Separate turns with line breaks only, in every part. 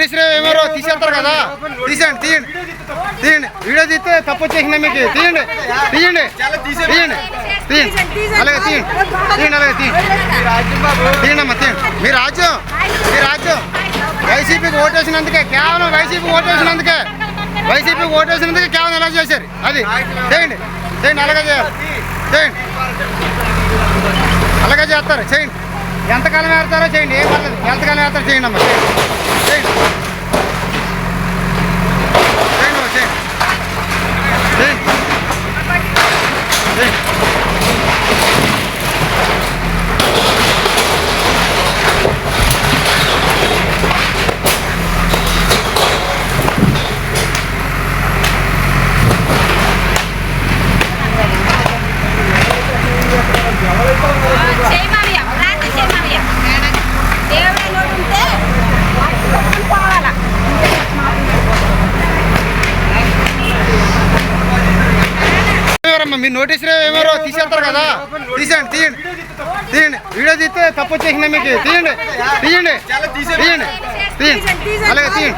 ఏమో తీసేస్తారు కదా, తీసేయండి తీయండి తీయండి. వీడియో తీస్తే తప్పు వచ్చేసిందా మీకు? తీయండి తీయండి తీయండి తీయండి, అలాగే తీయండి తీయండి, అలాగే తీయండి తీయండి అమ్మా తీయండి. మీ రాజ్యం వైసీపీకి ఓటేసినందుకే, కేవలం వైసీపీకి ఓటేసినందుకే కేవలం ఎలా చేశారు అది చేయండి చేయండి, అలాగే చేయాలి చేయండి, అలాగే చేస్తారు చేయండి. ఎంతకాలం వేస్తారో చేయండి, ఏం పర్లేదు, ఎంతకాలం వేస్తారో చేయండి అమ్మా చేయండి చేయండి చేయండి చేయండి. మీరు నోటీసులు ఏమో తీసేస్తారు కదా, తీసేయండి తీయండి తీయండి. వీడియో తీస్తే తప్పు వచ్చేసిందా మీకు? తీయండి తీయండి తీయండి తీయండి, అలాగే తీయండి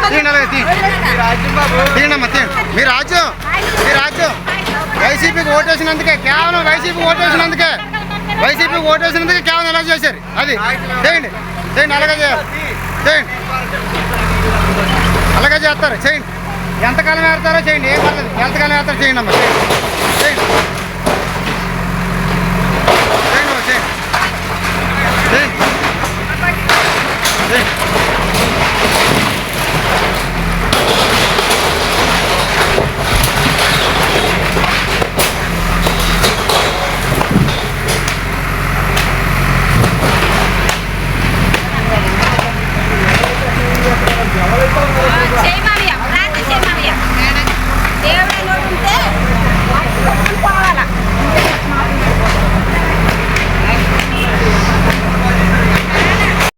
తీయండి, అలాగే తీయండి తీయండి అమ్మా తీయండి. మీ రాజ్యం వైసీపీకి ఓటేసినందుకే, కేవలం వైసీపీకి ఓటేసినందుకే కేవలం ఎలా చేశారు అది చేయండి చేయండి, అలాగే చేయాలి చేయండి, అలాగే చేస్తారు చేయండి. ఎంతకాలం వేస్తారో చేయండి, ఏం పర్లేదు, ఎంతకాలం వేస్తారో చేయండి అమ్మా చేయండి చేయండి.